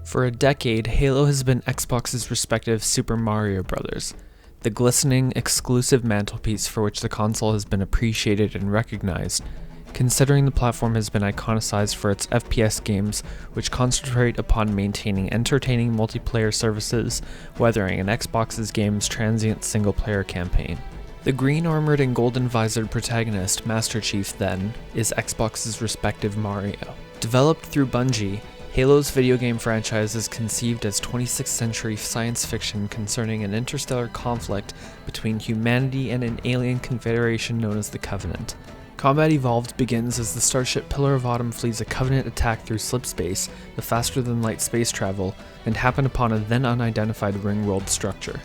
For a decade, Halo has been Xbox's respective Super Mario Bros., the glistening, exclusive mantelpiece for which the console has been appreciated and recognized, considering the platform has been iconicized for its FPS games, which concentrate upon maintaining entertaining multiplayer services, weathering an Xbox's game's transient single-player campaign. The green-armored and golden-visored protagonist, Master Chief, then, is Xbox's respective Mario. Developed through Bungie, Halo's video game franchise is conceived as 26th century science fiction concerning an interstellar conflict between humanity and an alien confederation known as the Covenant. Combat Evolved begins as the starship Pillar of Autumn flees a Covenant attack through slipspace, the faster-than-light space travel, and happen upon a then unidentified ring-world structure.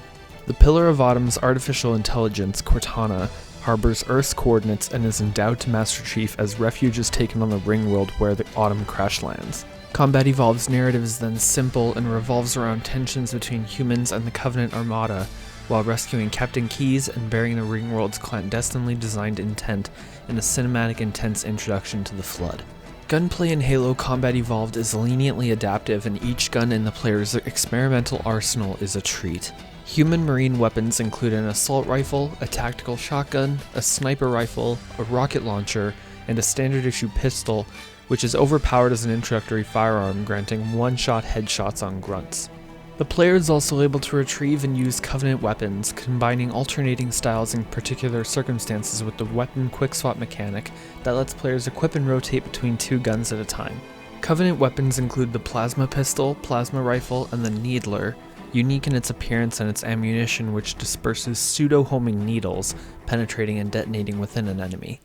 The Pillar of Autumn's artificial intelligence, Cortana, harbors Earth's coordinates and is endowed to Master Chief as refuge is taken on the ring world where the Autumn crash lands. Combat Evolved's narrative is then simple and revolves around tensions between humans and the Covenant Armada, while rescuing Captain Keyes and bearing the Ringworld's clandestinely designed intent in a cinematic intense introduction to the Flood. Gunplay in Halo Combat Evolved is leniently adaptive, and each gun in the player's experimental arsenal is a treat. Human marine weapons include an assault rifle, a tactical shotgun, a sniper rifle, a rocket launcher, and a standard issue pistol, which is overpowered as an introductory firearm, granting one-shot headshots on grunts. The player is also able to retrieve and use Covenant weapons, combining alternating styles in particular circumstances with the weapon quick-swap mechanic that lets players equip and rotate between two guns at a time. Covenant weapons include the plasma pistol, plasma rifle, and the Needler, unique in its appearance and its ammunition, which disperses pseudo-homing needles, penetrating and detonating within an enemy.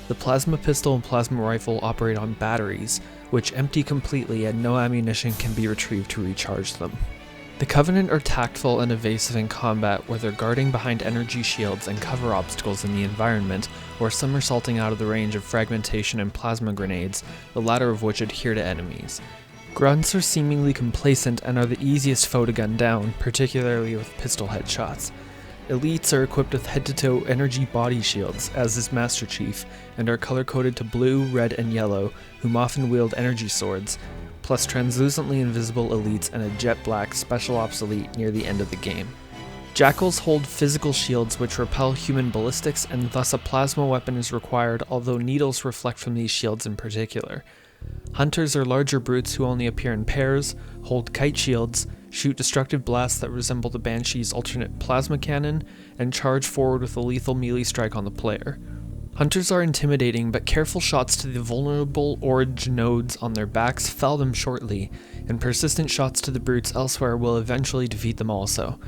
The plasma pistol and plasma rifle operate on batteries, which empty completely and no ammunition can be retrieved to recharge them. The Covenant are tactful and evasive in combat, whether guarding behind energy shields and cover obstacles in the environment, or somersaulting out of the range of fragmentation and plasma grenades, the latter of which adhere to enemies. Grunts are seemingly complacent and are the easiest foe to gun down, particularly with pistol headshots. Elites are equipped with head-to-toe energy body shields, as is Master Chief, and are color-coded to blue, red, and yellow, whom often wield energy swords, plus translucently invisible elites and a jet black special ops elite near the end of the game. Jackals hold physical shields which repel human ballistics, and thus a plasma weapon is required, although needles reflect from these shields in particular. Hunters are larger brutes who only appear in pairs, hold kite shields, shoot destructive blasts that resemble the Banshee's alternate plasma cannon, and charge forward with a lethal melee strike on the player. Hunters are intimidating, but careful shots to the vulnerable orange nodes on their backs fell them shortly, and persistent shots to the brutes elsewhere will eventually defeat them also.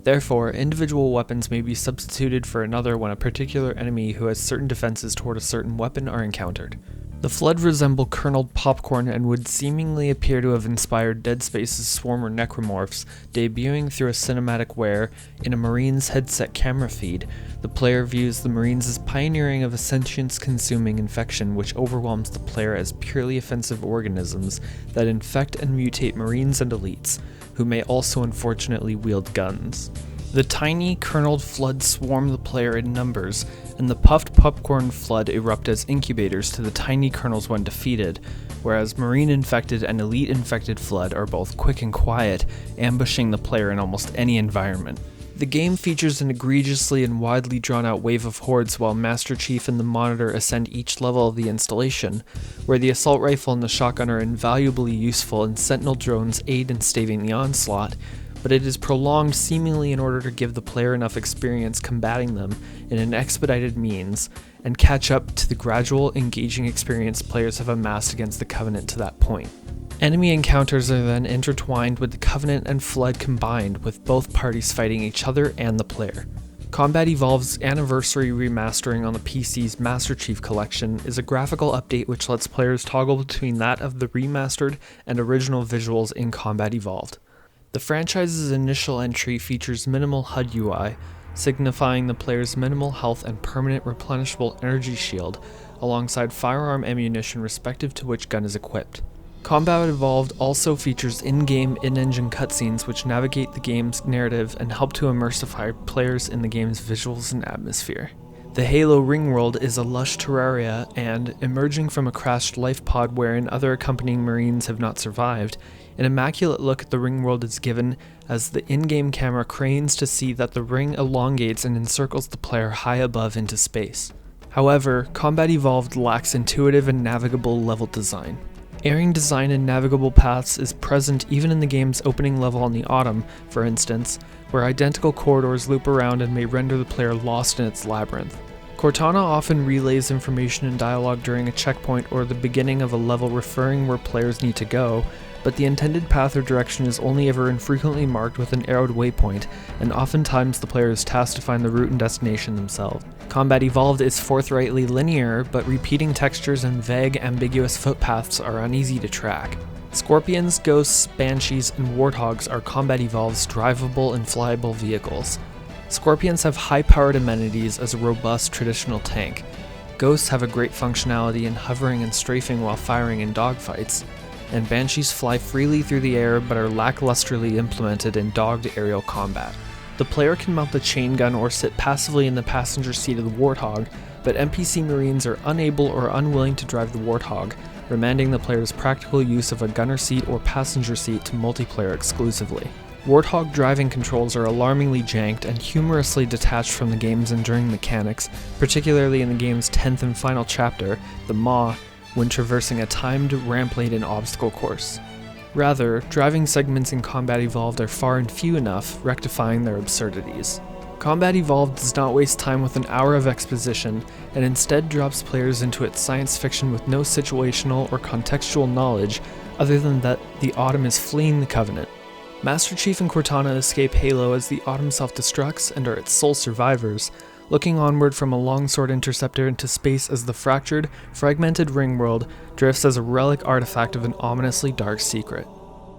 Therefore, individual weapons may be substituted for another when a particular enemy who has certain defenses toward a certain weapon are encountered. The Flood resemble kerneled popcorn and would seemingly appear to have inspired Dead Space's Swarmer necromorphs, debuting through a cinematic where, in a Marine's headset camera feed, the player views the Marines as pioneering of a sentience-consuming infection which overwhelms the player as purely offensive organisms that infect and mutate Marines and elites, who may also unfortunately wield guns. The tiny, kerneled Flood swarm the player in numbers, and the puffed popcorn Flood erupt as incubators to the tiny kernels when defeated, whereas Marine-infected and Elite-infected Flood are both quick and quiet, ambushing the player in almost any environment. The game features an egregiously and widely drawn-out wave of hordes while Master Chief and the Monitor ascend each level of the installation, where the assault rifle and the shotgun are invaluably useful and Sentinel drones aid in staving the onslaught, but it is prolonged seemingly in order to give the player enough experience combating them in an expedited means, and catch up to the gradual, engaging experience players have amassed against the Covenant to that point. Enemy encounters are then intertwined with the Covenant and Flood combined, with both parties fighting each other and the player. Combat Evolved's anniversary remastering on the PC's Master Chief Collection is a graphical update which lets players toggle between that of the remastered and original visuals in Combat Evolved. The franchise's initial entry features minimal HUD UI, signifying the player's minimal health and permanent replenishable energy shield, alongside firearm ammunition respective to which gun is equipped. Combat Evolved also features in-game, in-engine cutscenes which navigate the game's narrative and help to immersify players in the game's visuals and atmosphere. The Halo ring world is a lush terraria, and, emerging from a crashed life pod wherein other accompanying Marines have not survived, an immaculate look at the ring world is given as the in-game camera cranes to see that the ring elongates and encircles the player high above into space. However, Combat Evolved lacks intuitive and navigable level design. Erring design in navigable paths is present even in the game's opening level on the Autumn, for instance, where identical corridors loop around and may render the player lost in its labyrinth. Cortana often relays information in dialogue during a checkpoint or the beginning of a level referring where players need to go, but the intended path or direction is only ever infrequently marked with an arrowed waypoint, and oftentimes the player is tasked to find the route and destination themselves. Combat Evolved is forthrightly linear, but repeating textures and vague, ambiguous footpaths are uneasy to track. Scorpions, ghosts, banshees, and warthogs are Combat Evolved's drivable and flyable vehicles. Scorpions have high-powered amenities as a robust traditional tank. Ghosts have a great functionality in hovering and strafing while firing in dogfights, and banshees fly freely through the air but are lacklusterly implemented in dogged aerial combat. The player can mount the chain gun or sit passively in the passenger seat of the Warthog, but NPC Marines are unable or unwilling to drive the Warthog, remanding the player's practical use of a gunner seat or passenger seat to multiplayer exclusively. Warthog driving controls are alarmingly janked and humorously detached from the game's enduring mechanics, particularly in the game's 10th and final chapter, the Maw, when traversing a timed, ramp-laden obstacle course. Rather, driving segments in Combat Evolved are far and few enough, rectifying their absurdities. Combat Evolved does not waste time with an hour of exposition, and instead drops players into its science fiction with no situational or contextual knowledge other than that the Autumn is fleeing the Covenant. Master Chief and Cortana escape Halo as the Autumn self-destructs and are its sole survivors, looking onward from a longsword interceptor into space as the fractured, fragmented ring world drifts as a relic artifact of an ominously dark secret.